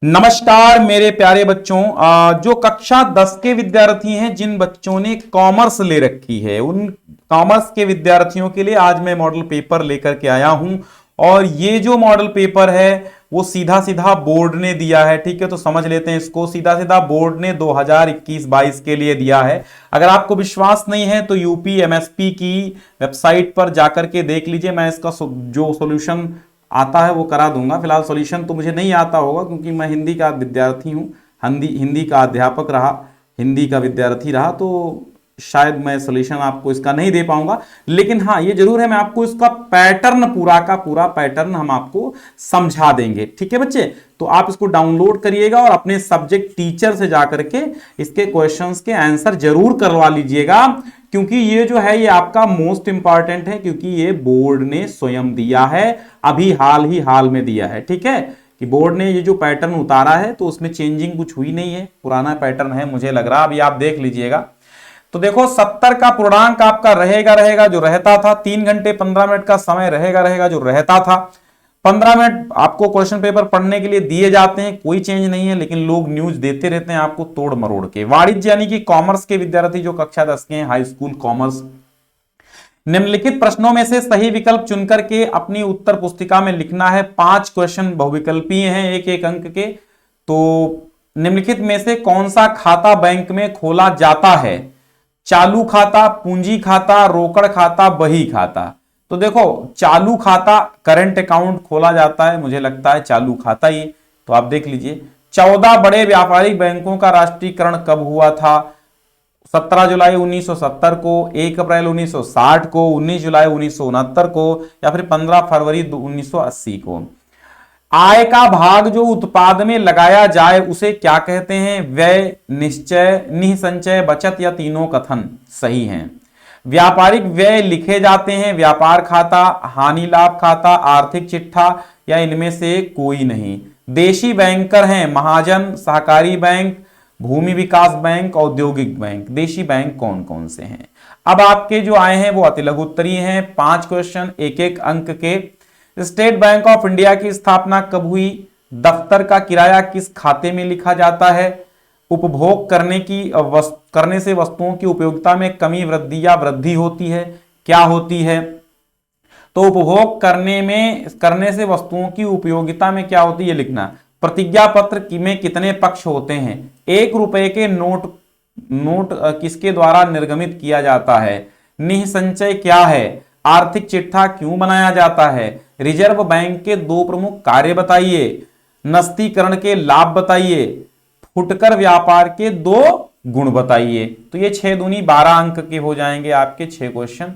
नमस्कार मेरे प्यारे बच्चों। जो कक्षा 10 के विद्यार्थी हैं, जिन बच्चों ने कॉमर्स ले रखी है, उन कॉमर्स के विद्यार्थियों के लिए आज मैं मॉडल पेपर लेकर के आया हूं। और ये जो मॉडल पेपर है वो सीधा सीधा बोर्ड ने दिया है। ठीक है, तो समझ लेते हैं इसको। सीधा सीधा बोर्ड ने 2021-22 के लिए दिया है। अगर आपको विश्वास नहीं है तो यूपी एमएसपी की वेबसाइट पर जाकर के देख लीजिए। मैं इसका जो सॉल्यूशन आता है वो करा दूंगा। फिलहाल सॉल्यूशन तो मुझे नहीं आता होगा क्योंकि मैं हिंदी का विद्यार्थी हूँ, हिंदी का अध्यापक रहा, हिंदी का विद्यार्थी रहा, तो शायद मैं सॉल्यूशन आपको इसका नहीं दे पाऊंगा। लेकिन हाँ, ये जरूर है, मैं आपको इसका पैटर्न, पूरा का पूरा पैटर्न हम आपको समझा देंगे। ठीक है बच्चे, तो आप इसको डाउनलोड करिएगा और अपने सब्जेक्ट टीचर से जाकर के इसके क्वेश्चंस के आंसर जरूर करवा लीजिएगा, क्योंकि ये जो है ये आपका मोस्ट इंपॉर्टेंट है, क्योंकि ये बोर्ड ने स्वयं दिया है, अभी हाल में दिया है। ठीक है, कि बोर्ड ने ये जो पैटर्न उतारा है तो उसमें चेंजिंग कुछ हुई नहीं है, पुराना पैटर्न है मुझे लग रहा। अभी आप देख लीजिएगा। तो देखो 70 का पूर्णांक आपका रहेगा जो रहता था। 3 घंटे 15 मिनट का समय रहेगा जो रहता था। 15 मिनट आपको क्वेश्चन पेपर पढ़ने के लिए दिए जाते हैं, कोई चेंज नहीं है, लेकिन लोग न्यूज देते रहते हैं आपको तोड़ मरोड़ के। वाणिज्य यानी कि कॉमर्स के विद्यार्थी जो कक्षा 10 के हैं, हाई स्कूल कॉमर्स, निम्नलिखित प्रश्नों में से सही विकल्प चुनकर के अपनी उत्तर पुस्तिका में लिखना है। 5 क्वेश्चन बहुविकल्पीय हैं, एक एक अंक के। तो निम्नलिखित में से कौन सा खाता बैंक में खोला जाता है? चालू खाता, पूंजी खाता, रोकड़ खाता, बही खाता। तो देखो चालू खाता, करंट अकाउंट खोला जाता है, मुझे लगता है चालू खाता ये। तो आप देख लीजिए 14 बड़े व्यापारिक बैंकों का राष्ट्रीयकरण कब हुआ था? 17 जुलाई 1970 को, 1 अप्रैल 1960 को, 19 जुलाई 1969 को, या फिर 15 फरवरी 1980 को। आय का भाग जो उत्पाद में लगाया जाए उसे क्या कहते हैं? व्यय, निश्चय, निःसंचय, बचत, या तीनों कथन सही हैं। व्यापारिक व्यय लिखे जाते हैं व्यापार खाता, हानि लाभ खाता, आर्थिक चिट्ठा, या इनमें से कोई नहीं। देशी बैंकर हैं महाजन, सहकारी बैंक, भूमि विकास बैंक, औद्योगिक बैंक। देशी बैंक कौन कौन से हैं? अब आपके जो आए हैं वो अति लघु उत्तरीय हैं। 5 क्वेश्चन, एक एक अंक के। स्टेट बैंक ऑफ इंडिया की स्थापना कब हुई? दफ्तर का किराया किस खाते में लिखा जाता है? उपभोग करने से वस्तुओं की उपयोगिता में कमी, वृद्धि या वृद्धि होती है? क्या होती है? तो उपभोग करने से वस्तुओं की उपयोगिता में क्या होती है लिखना। प्रतिज्ञा पत्र में कितने पक्ष होते हैं? 1 रुपए के नोट किसके द्वारा निर्गमित किया जाता है? निःसंचय क्या है? आर्थिक चिट्ठा क्यों बनाया जाता है? रिजर्व बैंक के 2 प्रमुख कार्य बताइए। नस्तीकरण के लाभ बताइए। फुटकर व्यापार के 2 गुण बताइए। तो ये 6 दूनी 12 अंक के हो जाएंगे आपके 6 क्वेश्चन।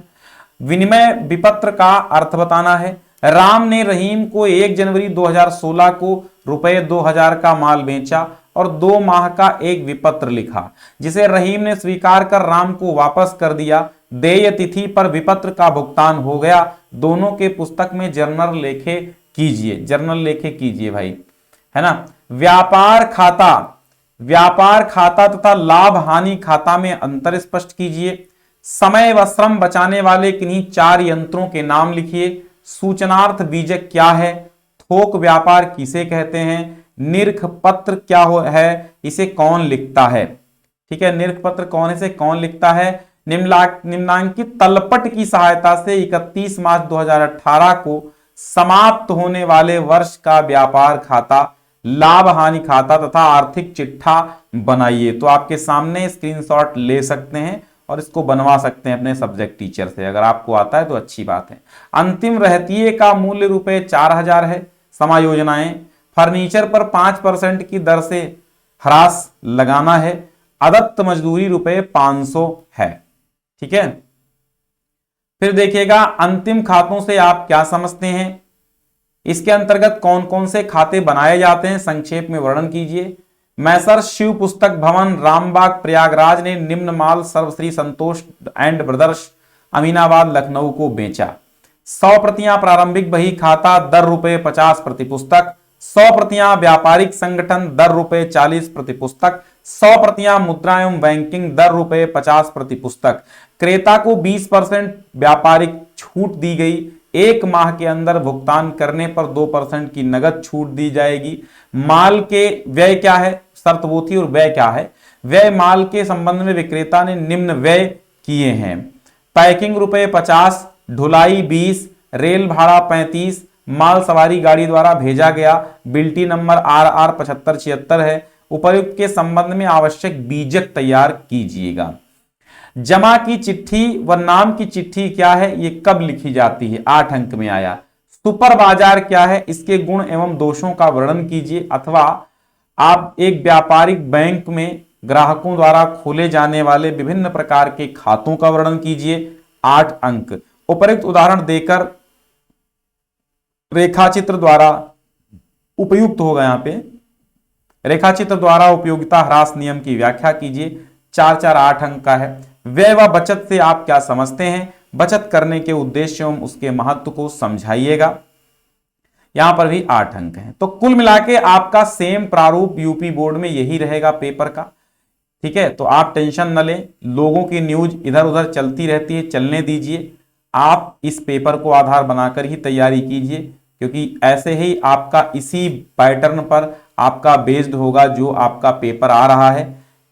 विनिमय विपत्र का अर्थ बताना है। राम ने रहीम को 1 जनवरी 2016 को रुपए 2000 का माल बेचा और 2 माह का एक विपत्र लिखा, जिसे रहीम ने स्वीकार कर राम को वापस कर दिया। देय तिथि पर विपत्र का भुगतान हो गया। दोनों के पुस्तक में जर्नल लेखे कीजिए भाई, है ना। व्यापार खाता तथा लाभ हानि खाता में अंतर स्पष्ट कीजिए। समय व श्रम बचाने वाले किन्हीं 4 यंत्रों के नाम लिखिए। सूचनार्थ बीजक क्या है? थोक व्यापार किसे कहते हैं? निरख पत्र क्या है, इसे कौन लिखता है? ठीक है, निरख पत्र कौन है, इसे कौन लिखता है? निम्नांकित तलपट की सहायता से 31 मार्च 2018 को समाप्त होने वाले वर्ष का व्यापार खाता, लाभ हानि खाता तथा आर्थिक चिट्ठा बनाइए। तो आपके सामने स्क्रीनशॉट ले सकते हैं और इसको बनवा सकते हैं अपने सब्जेक्ट टीचर से। अगर आपको आता है तो अच्छी बात है। अंतिम रहतिये का मूल्य रुपए 4000 है। समायोजनाएं, फर्नीचर पर 5% की दर से ह्रास लगाना है। अदत्त मजदूरी रुपए 500 है। ठीक है, फिर देखिएगा अंतिम खातों से आप क्या समझते हैं, इसके अंतर्गत कौन कौन से खाते बनाए जाते हैं, संक्षेप में वर्णन कीजिए। मैसर शिव पुस्तक भवन, रामबाग, प्रयागराज ने निम्न माल सर्वश्री संतोष एंड ब्रदर्स, अमीनाबाद, लखनऊ को बेचा। 100 प्रतियां प्रारंभिक बही खाता, दर रुपए 50 प्रति पुस्तक। 100 प्रतियां व्यापारिक संगठन, दर रुपए 40 प्रति पुस्तक। 100 प्रतियां मुद्रा एवं बैंकिंग, दर रुपए 50 प्रति पुस्तक। क्रेता को 20% व्यापारिक छूट दी गई। 1 माह के अंदर भुगतान करने पर 2% की नगद छूट दी जाएगी। माल के व्यय क्या है, शर्त वो थी, और व्यय क्या है, व्यय माल के संबंध में विक्रेता ने निम्न व्यय किए हैं। पैकिंग रुपए 50, ढुलाई 20, रेल भाड़ा 35, माल सवारी गाड़ी द्वारा भेजा गया, बिल्टी नंबर RR 7576 है। उपर्युक्त के संबंध में आवश्यक बीजक तैयार कीजिएगा। जमा की चिट्ठी व नाम की चिट्ठी क्या है, ये कब लिखी जाती है, 8 अंक में आया। सुपर बाजार क्या है, इसके गुण एवं दोषों का वर्णन कीजिए, अथवा आप एक व्यापारिक बैंक में ग्राहकों द्वारा खोले जाने वाले विभिन्न प्रकार के खातों का वर्णन कीजिए, 8 अंक। उपर्युक्त उदाहरण देकर रेखाचित्र द्वारा उपयुक्त होगा, यहां पे रेखाचित्र द्वारा उपयोगिता ह्रास नियम की व्याख्या कीजिए, 4 4 8 अंक का है। व्यय व बचत से आप क्या समझते हैं, बचत करने के उद्देश्य एवं उसके महत्व को समझाइएगा, यहां पर भी 8 अंक हैं। तो कुल मिला के आपका सेम प्रारूप यूपी बोर्ड में यही रहेगा पेपर का, ठीक है। तो आप टेंशन न लें, लोगों की न्यूज इधर उधर चलती रहती है, चलने दीजिए। आप इस पेपर को आधार बनाकर ही तैयारी कीजिए, क्योंकि ऐसे ही आपका इसी पैटर्न पर आपका बेस्ड होगा जो आपका पेपर आ रहा है,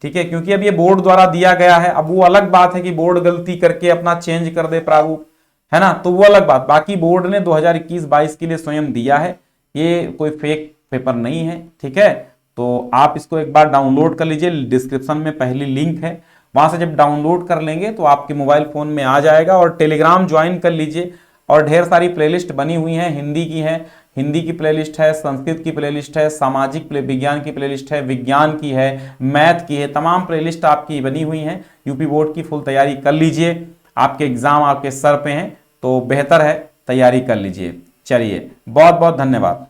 ठीक है। क्योंकि अब ये बोर्ड द्वारा दिया गया है, अब वो अलग बात है कि बोर्ड गलती करके अपना चेंज कर दे प्रारूप, है ना, तो वो अलग बात। बाकी बोर्ड ने 2021-22 के लिए स्वयं दिया है, ये कोई फेक पेपर नहीं है, ठीक है। तो आप इसको एक बार डाउनलोड कर लीजिए, डिस्क्रिप्शन में पहली लिंक है, वहां से जब डाउनलोड कर लेंगे तो आपके मोबाइल फोन में आ जाएगा। और टेलीग्राम ज्वाइन कर लीजिए, और ढेर सारी प्लेलिस्ट बनी हुई हैं, हिंदी की है, हिंदी की प्लेलिस्ट है, संस्कृत की प्लेलिस्ट है, सामाजिक विज्ञान की प्लेलिस्ट है, विज्ञान की है, मैथ की है, तमाम प्लेलिस्ट आपकी बनी हुई हैं। यूपी बोर्ड की फुल तैयारी कर लीजिए, आपके एग्जाम आपके सर पे हैं, तो बेहतर है तैयारी कर लीजिए। चलिए, बहुत बहुत धन्यवाद।